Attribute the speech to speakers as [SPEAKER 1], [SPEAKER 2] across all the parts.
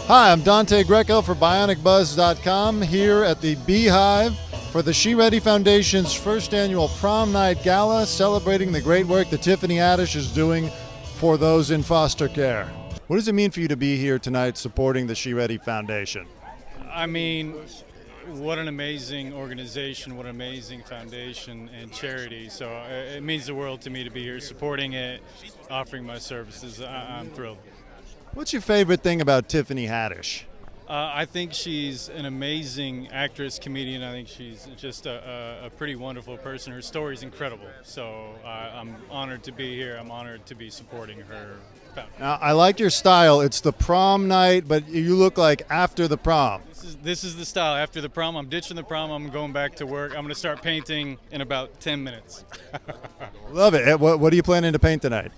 [SPEAKER 1] Hi, I'm Dante Greco for BionicBuzz.com here at the Beehive for the She Ready Foundation's first annual Prom Night Gala, celebrating the great work that Tiffany Haddish is doing for those in foster care. What does it mean for you to be here tonight supporting the She Ready Foundation?
[SPEAKER 2] I mean, what an amazing organization, what an amazing foundation and charity. So it means the world to me to be here supporting it, offering my services. I'm thrilled.
[SPEAKER 1] What's your favorite thing about Tiffany Haddish?
[SPEAKER 2] I think she's an amazing actress, comedian. I think she's just a pretty wonderful person. Her story's incredible. So I'm honored to be here. I'm honored to be supporting her.
[SPEAKER 1] Now, I like your style. It's the prom night, but you look like after the prom.
[SPEAKER 2] This is the style. After the prom, I'm ditching the prom. I'm going back to work. I'm going to start painting in about 10 minutes.
[SPEAKER 1] Love it. What are you planning to paint tonight?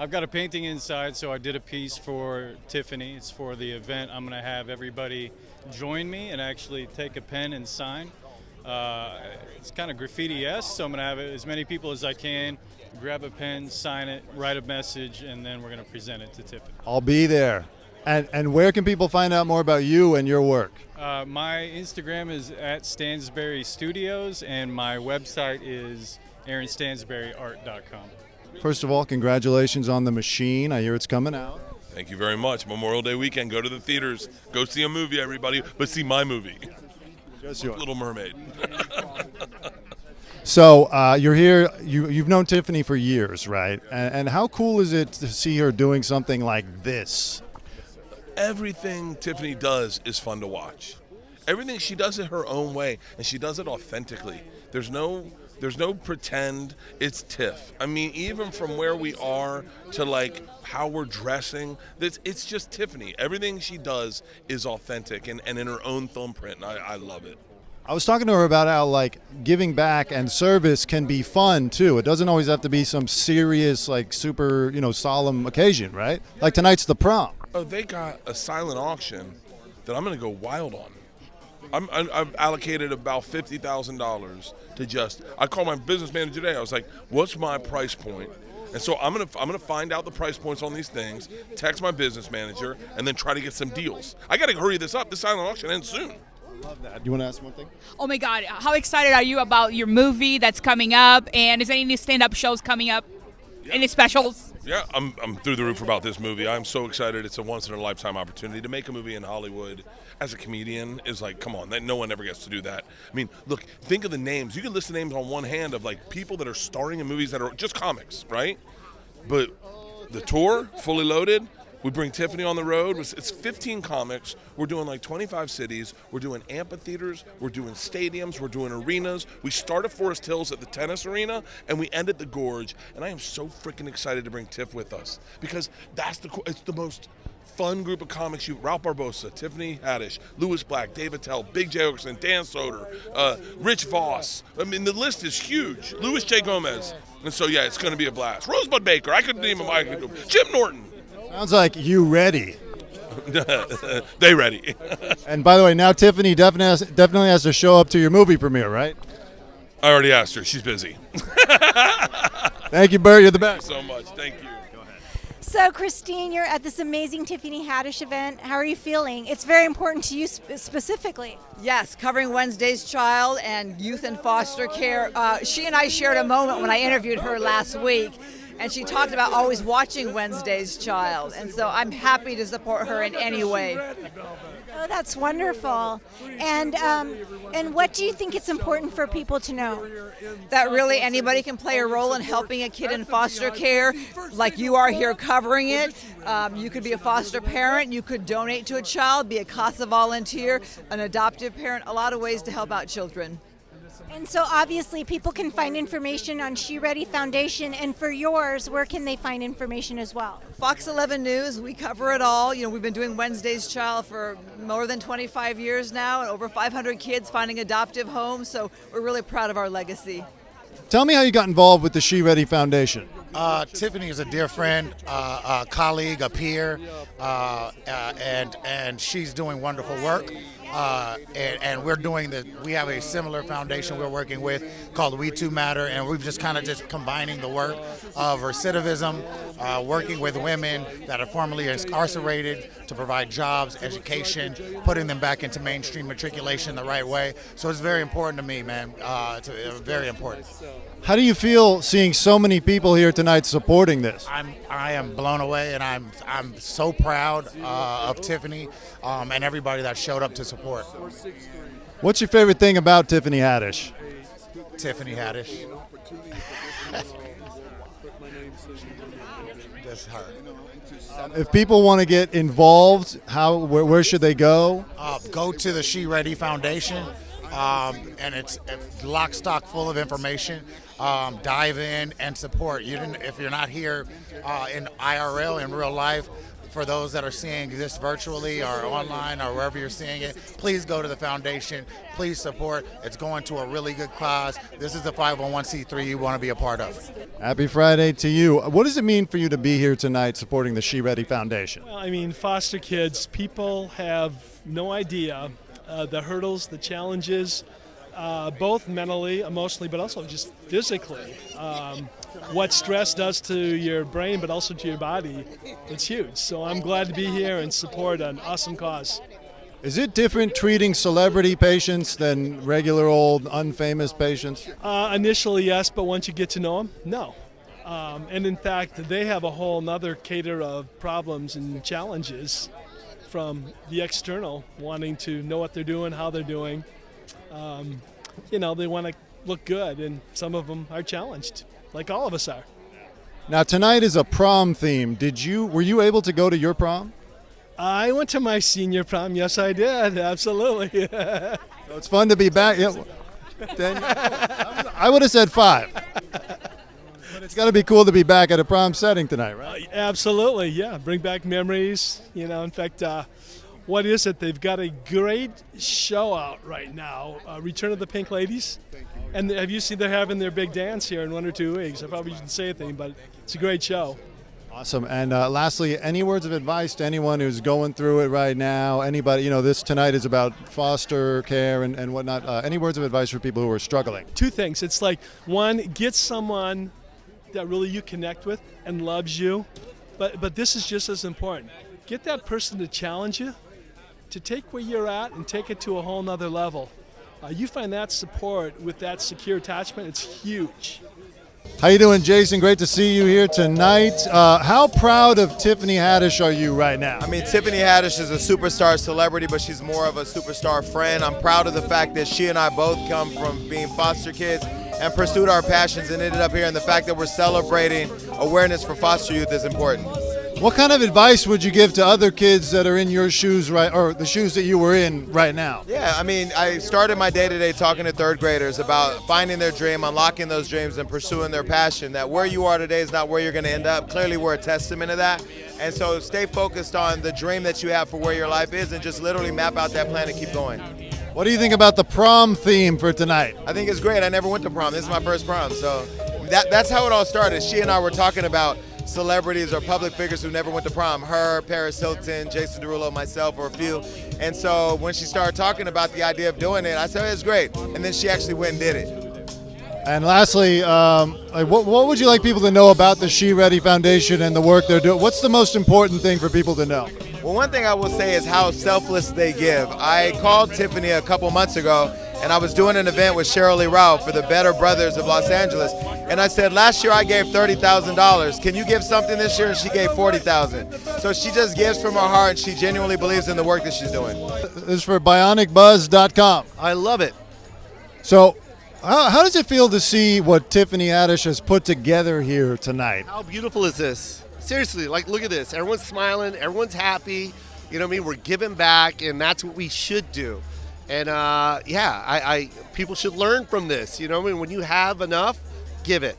[SPEAKER 2] I've got a painting inside, so I did a piece for Tiffany. It's for the event. I'm going to have everybody join me and actually take a pen and sign. It's kind of graffiti-esque, so I'm going to have as many people as I can grab a pen, sign it, write a message, and then we're going to present it to Tiffany.
[SPEAKER 1] I'll be there. And where can people find out more about you and your work?
[SPEAKER 2] My Instagram is at Stansberry Studios, and my website is aaronstansberryart.com.
[SPEAKER 1] First of all, congratulations on The Machine. I hear it's coming out.
[SPEAKER 3] Thank you very much. Memorial Day weekend. Go to the theaters. Go see a movie, everybody. But see my movie.
[SPEAKER 1] Just yours.
[SPEAKER 3] Little Mermaid.
[SPEAKER 1] So you're here. You've known Tiffany for years, right? And how cool is it to see her doing something like this?
[SPEAKER 3] Everything Tiffany does is fun to watch. Everything, she does it her own way, and she does it authentically. There's no pretend. It's Tiff. I mean, even from where we are to like how we're dressing, it's just Tiffany. Everything she does is authentic and in her own thumbprint, and I love it.
[SPEAKER 1] I was talking to her about how like giving back and service can be fun too. It doesn't always have to be some serious, like super, solemn occasion, right? Like tonight's the prom.
[SPEAKER 3] Oh, they got a silent auction that I'm going to go wild on. I've allocated about $50,000 to just. I called my business manager today. I was like, "What's my price point?" And so I'm gonna find out the price points on these things, text my business manager, and then try to get some deals. I got to hurry this up. This silent auction ends soon.
[SPEAKER 1] Love that. Do you want to ask one thing?
[SPEAKER 4] Oh my God! How excited are you about your movie that's coming up? And is there any stand-up shows coming up? Yeah. Any specials?
[SPEAKER 3] Yeah, I'm through the roof about this movie. I'm so excited. It's a once-in-a-lifetime opportunity to make a movie in Hollywood as a comedian. Is like, come on, no one ever gets to do that. I mean, look, think of the names. You can list the names on one hand of like people that are starring in movies that are just comics, right? But the tour, fully loaded. We bring Tiffany on the road. It's 15 comics. We're doing like 25 cities. We're doing amphitheaters. We're doing stadiums. We're doing arenas. We start at Forest Hills at the tennis arena, and we end at the Gorge. And I am so freaking excited to bring Tiff with us because it's the most fun group of comics. Ralph Barbosa, Tiffany Haddish, Louis Black, David Tell, Big J. Okerson, Dan Soder, Rich Voss. I mean, the list is huge. Louis J. Gomez. And so, yeah, it's going to be a blast. Rosebud Baker. I couldn't name him. Jim Norton.
[SPEAKER 1] Sounds like you ready.
[SPEAKER 3] They ready.
[SPEAKER 1] And by the way, now Tiffany definitely has to show up to your movie premiere, right?
[SPEAKER 3] I already asked her. She's busy.
[SPEAKER 1] Thank you, Bert. You're the best.
[SPEAKER 3] So much. Thank you. Go ahead.
[SPEAKER 5] So, Christine, you're at this amazing Tiffany Haddish event. How are you feeling? It's very important to you specifically.
[SPEAKER 6] Yes, covering Wednesday's Child and youth in foster care. She and I shared a moment when I interviewed her last week. And she talked about always watching Wednesday's Child. And so I'm happy to support her in any way.
[SPEAKER 5] Oh, that's wonderful. And what do you think it's important for people to know?
[SPEAKER 6] That really anybody can play a role in helping a kid in foster care, like you are here covering it. You could be a foster parent. You could donate to a child, be a CASA volunteer, an adoptive parent, a lot of ways to help out children.
[SPEAKER 5] And so obviously people can find information on She Ready Foundation, and for yours, where can they find information as well?
[SPEAKER 6] Fox 11 News, we cover it all. We've been doing Wednesday's Child for more than 25 years now, and over 500 kids finding adoptive homes, so we're really proud of our legacy.
[SPEAKER 1] Tell me how you got involved with the She Ready Foundation.
[SPEAKER 7] Tiffany is a dear friend, a colleague, a peer, and she's doing wonderful work. and we're doing we have a similar foundation we're working with called We Too Matter, and we've just kind of just combining the work of recidivism, working with women that are formerly incarcerated to provide jobs, education, putting them back into mainstream matriculation the right way. So it's very important to me, man. It's very important.
[SPEAKER 1] How do you feel seeing so many people here tonight supporting this?
[SPEAKER 7] I am blown away, and I'm so proud of Tiffany and everybody that showed up to support.
[SPEAKER 1] What's your favorite thing about Tiffany Haddish?
[SPEAKER 7] Tiffany Haddish. Just her.
[SPEAKER 1] If people want to get involved, where should they go?
[SPEAKER 7] Go to the She Ready Foundation, and it's lock stock full of information. Dive in and support. If you're not here in IRL, in real life, for those that are seeing this virtually or online or wherever you're seeing it, please go to the foundation. Please support. It's going to a really good cause. This is a 501c3 you want to be a part of.
[SPEAKER 1] Happy Friday to you. What does it mean for you to be here tonight supporting the She Ready Foundation?
[SPEAKER 8] Well, I mean, foster kids, people have no idea the hurdles, the challenges, both mentally, emotionally, but also just physically. What stress does to your brain, but also to your body, it's huge. So I'm glad to be here and support an awesome cause.
[SPEAKER 1] Is it different treating celebrity patients than regular old unfamous patients?
[SPEAKER 8] Initially, yes, but once you get to know them, no. And in fact, they have a whole nother cater of problems and challenges from the external, wanting to know what they're doing, how they're doing. They want to look good, and some of them are challenged, like all of us are.
[SPEAKER 1] Now tonight is a prom theme. Were you able to go to your prom?
[SPEAKER 8] I went to my senior prom. Yes, I did. Absolutely.
[SPEAKER 1] So it's fun to be back. Yeah. Daniel, I would have said 5. But it's got to be cool to be back at a prom setting tonight, right?
[SPEAKER 8] Absolutely. Yeah. Bring back memories. In fact, what is it? They've got a great show out right now, Return of the Pink Ladies. And have you seen they're having their big dance here in 1 or 2 weeks? I probably shouldn't say anything, but it's a great show.
[SPEAKER 1] Awesome. And lastly, any words of advice to anyone who's going through it right now? Anybody, this tonight is about foster care and whatnot. Any words of advice for people who are struggling?
[SPEAKER 8] 2 things. It's like, 1, get someone that really you connect with and loves you. But this is just as important. Get that person to challenge you, to take where you're at and take it to a whole nother level. You find that support with that secure attachment, it's huge.
[SPEAKER 1] How you doing, Jason? Great to see you here tonight. How proud of Tiffany Haddish are you right now?
[SPEAKER 9] I mean, Tiffany Haddish is a superstar celebrity, but she's more of a superstar friend. I'm proud of the fact that she and I both come from being foster kids and pursued our passions and ended up here, and the fact that we're celebrating awareness for foster youth is important.
[SPEAKER 1] What kind of advice would you give to other kids that are in your shoes or the shoes that you were in right now?
[SPEAKER 9] Yeah, I mean, I started my day-to-day talking to 3rd graders about finding their dream, unlocking those dreams, and pursuing their passion, that where you are today is not where you're going to end up. Clearly, we're a testament of that. And so stay focused on the dream that you have for where your life is and just literally map out that plan and keep going.
[SPEAKER 1] What do you think about the prom theme for tonight?
[SPEAKER 9] I think it's great. I never went to prom. This is my first prom. So that's how it all started. She and I were talking about celebrities or public figures who never went to prom. Her, Paris Hilton, Jason Derulo, myself, or a few. And so when she started talking about the idea of doing it, I said, it's great. And then she actually went and did it.
[SPEAKER 1] And lastly, what would you like people to know about the She Ready Foundation and the work they're doing? What's the most important thing for people to know?
[SPEAKER 9] Well, one thing I will say is how selfless they give. I called Tiffany a couple months ago, and I was doing an event with Cheryl Lee Ralph for the Better Brothers of Los Angeles. And I said, last year I gave $30,000. Can you give something this year? And she gave $40,000. So she just gives from her heart, and she genuinely believes in the work that she's doing.
[SPEAKER 1] This is for BionicBuzz.com.
[SPEAKER 10] I love it.
[SPEAKER 1] So how does it feel to see what Tiffany Haddish has put together here tonight?
[SPEAKER 10] How beautiful is this? Seriously, look at this. Everyone's smiling. Everyone's happy. You know what I mean? We're giving back, and that's what we should do. And, people should learn from this. You know what I mean? When you have enough, give it.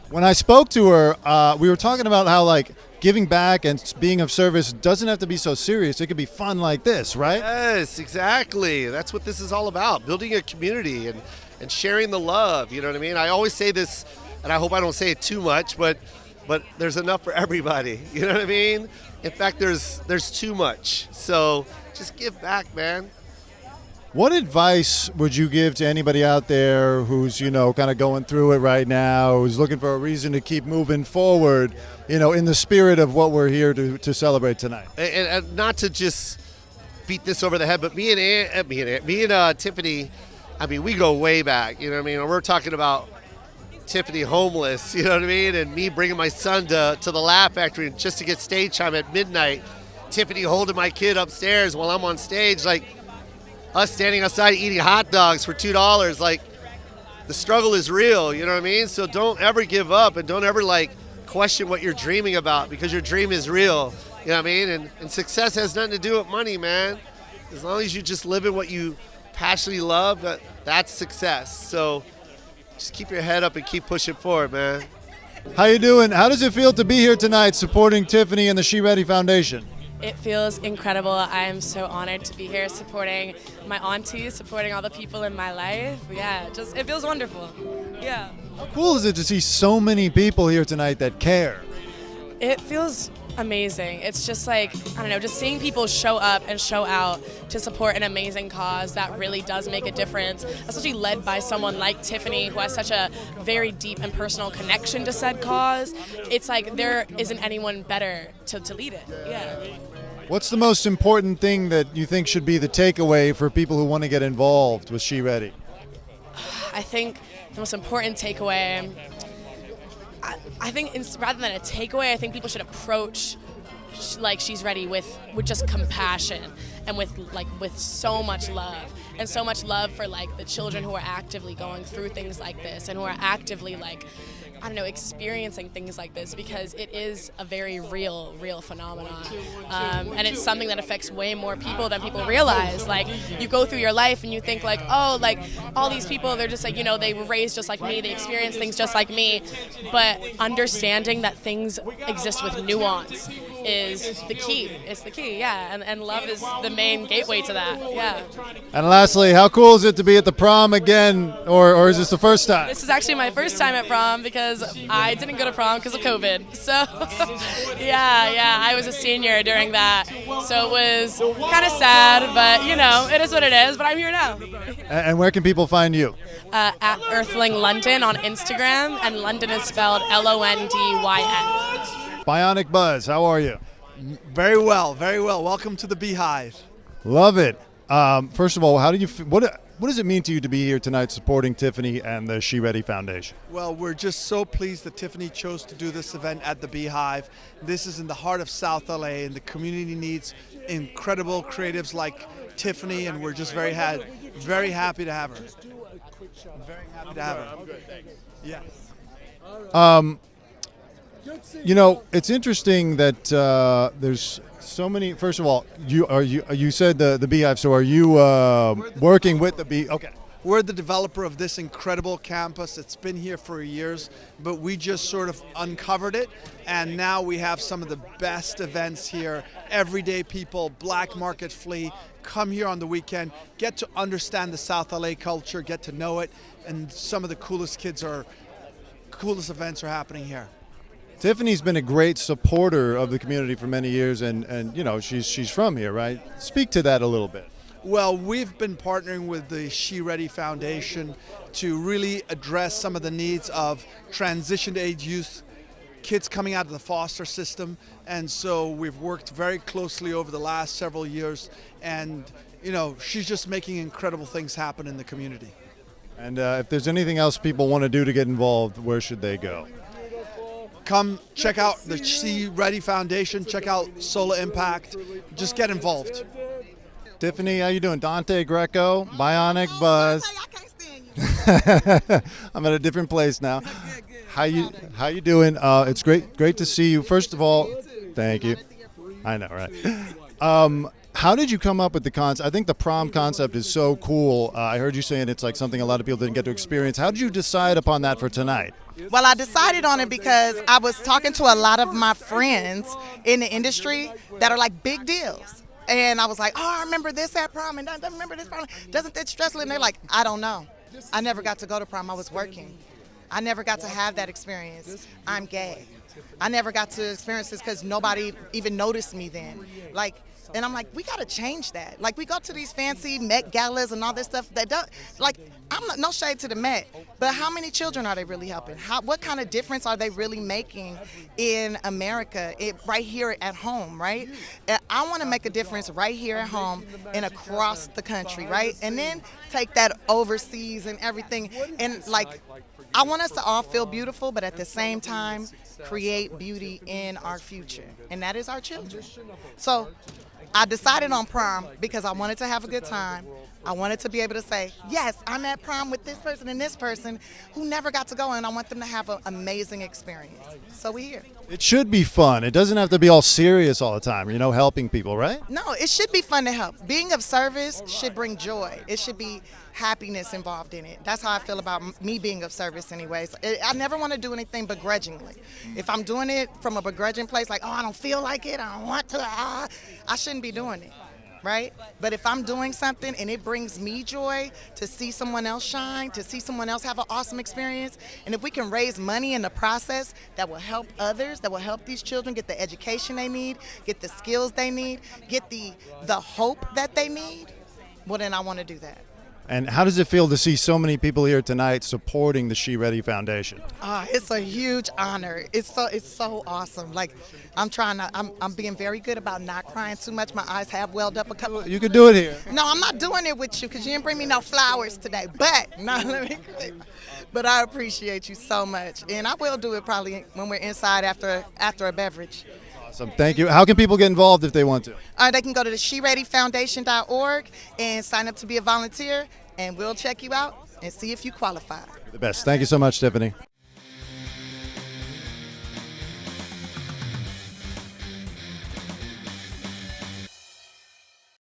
[SPEAKER 1] When I spoke to her, we were talking about how, giving back and being of service doesn't have to be so serious. It could be fun like this, right?
[SPEAKER 10] Yes, exactly. That's what this is all about, building a community and sharing the love. You know what I mean? I always say this, and I hope I don't say it too much, but there's enough for everybody. You know what I mean? In fact, there's too much. So just give back, man.
[SPEAKER 1] What advice would you give to anybody out there who's, kind of going through it right now, who's looking for a reason to keep moving forward, in the spirit of what we're here to celebrate tonight?
[SPEAKER 10] And not to just beat this over the head, but me and Tiffany, I mean, we go way back. You know what I mean? We're talking about Tiffany homeless, you know what I mean? And me bringing my son to the Laugh Factory just to get stage time at midnight. Tiffany holding my kid upstairs while I'm on stage, like us standing outside eating hot dogs for $2. Like, the struggle is real, you know what I mean? So don't ever give up, and don't ever question what you're dreaming about, because your dream is real, you know what I mean? And success has nothing to do with money, man. As long as you just live in what you passionately love, that's success. So just keep your head up and keep pushing forward, man.
[SPEAKER 1] How you doing? How does it feel to be here tonight supporting Tiffany and the She Ready Foundation?
[SPEAKER 11] It feels incredible. I am so honored to be here supporting my aunties, supporting all the people in my life. Yeah, it feels wonderful. Yeah.
[SPEAKER 1] How cool is it to see so many people here tonight that care?
[SPEAKER 11] It feels amazing. It's just just seeing people show up and show out to support an amazing cause that really does make a difference, especially led by someone like Tiffany, who has such a very deep and personal connection to said cause. It's like there isn't anyone better to lead it. Yeah.
[SPEAKER 1] What's the most important thing that you think should be the takeaway for people who want to get involved with She Ready?
[SPEAKER 11] I think the most important takeaway, I think rather than a takeaway, I think people should approach She's Ready with just compassion and with so much love, and so much love for the children who are actively going through things like this and who are actively experiencing things like this, because it is a very real phenomenon, and it's something that affects way more people than people realize. You go through your life and you think all these people, they're just they were raised just like me, they experience things just like me, but understanding that things exist with nuance is the key. It's the key, yeah, and love is the main gateway to that, yeah.
[SPEAKER 1] And lastly, how cool is it to be at the prom again, or is this the first time?
[SPEAKER 11] This is actually my first time at prom, because I didn't go to prom because of COVID. So, yeah, I was a senior during that. So it was kind of sad, but it is what it is. But I'm here now.
[SPEAKER 1] And where can people find you?
[SPEAKER 11] At Earthling London on Instagram, and London is spelled Londyn.
[SPEAKER 1] Bionic Buzz, how are you?
[SPEAKER 12] Very well, very well. Welcome to the Beehive.
[SPEAKER 1] Love it. First of all, how do you? What does it mean to you to be here tonight supporting Tiffany and the She Ready Foundation?
[SPEAKER 12] Well, we're just so pleased that Tiffany chose to do this event at the Beehive. This is in the heart of South LA, and the community needs incredible creatives like Tiffany, and we're just very happy to have her. Very happy to have her. Yes.
[SPEAKER 1] It's interesting that there's so many. First of all, you said the Beehive. So are you working with the Beehive? Okay.
[SPEAKER 12] We're the developer of this incredible campus. It's been here for years, but we just sort of uncovered it, and now we have some of the best events here. Everyday people, black market flea, come here on the weekend, get to understand the South LA culture, get to know it, and some of the coolest events are happening here.
[SPEAKER 1] Tiffany's been a great supporter of the community for many years, and she's from here, right? Speak to that a little bit.
[SPEAKER 12] Well, we've been partnering with the She Ready Foundation to really address some of the needs of transition age youth, kids coming out of the foster system, and so we've worked very closely over the last several years, and she's just making incredible things happen in the community.
[SPEAKER 1] And if there's anything else people want to do to get involved, where should they go?
[SPEAKER 12] Come check out the She Ready Foundation, check out SoLa Impact, just get involved.
[SPEAKER 1] Tiffany, how you doing? Dante Greco, Bionic Buzz. I'm at a different place now. How you doing? It's great to see you. First of all, thank you. I know, right? How did you come up with the concept? I think the prom concept is so cool. I heard you saying it's like something a lot of people didn't get to experience. How did you decide upon that for tonight?
[SPEAKER 13] Well, I decided on it because I was talking to a lot of my friends in the industry that are like big deals. And I was like, I remember this at prom, and I remember this prom. Doesn't that stress you? And they're like, I don't know. I never got to go to prom. I was working. I never got to have that experience. I'm gay. I never got to experience this because nobody even noticed me then. And I'm like, we got to change that. Like, we go to these fancy Met galas and all this stuff that don't, like, I'm not, no shade to the Met, but how many children are they really helping? What kind of difference are they really making in America, right here at home, right? I want to make a difference right here at home and across the country, right? And then take that overseas and everything. And, like, I want us to all feel beautiful, but at the same time, create beauty in our future. And that is our children. So I decided on prom because I wanted to have a good time. I wanted to be able to say, yes, I'm at prom with this person and this person who never got to go, and I want them to have an amazing experience. So we're here.
[SPEAKER 1] It should be fun. It doesn't have to be all serious all the time, helping people, right?
[SPEAKER 13] No, it should be fun to help. Being of service should bring joy. It should be happiness involved in it. That's how I feel about me being of service anyways. I never want to do anything begrudgingly. If I'm doing it from a begrudging place, like, oh, I don't feel like it, I don't want to, I shouldn't be doing it. Right? But if I'm doing something and it brings me joy to see someone else shine, to see someone else have an awesome experience, and if we can raise money in the process that will help others, that will help these children get the education they need, get the skills they need, get the hope that they need, well, then I want to do that.
[SPEAKER 1] And how does it feel to see so many people here tonight supporting the She Ready Foundation?
[SPEAKER 13] It's a huge honor. It's so awesome. Like, I'm being very good about not crying too much. My eyes have welled up a couple.
[SPEAKER 1] You could do it here.
[SPEAKER 13] No, I'm not doing it with you because you didn't bring me no flowers today. But no, let me quit. But I appreciate you so much, and I will do it probably when we're inside after a beverage.
[SPEAKER 1] Awesome. Thank you. How can people get involved if they want to?
[SPEAKER 13] They can go to the SheReadyFoundation.org and sign up to be a volunteer, and we'll check you out and see if you qualify.
[SPEAKER 1] You're the best. Thank you so much, Tiffany.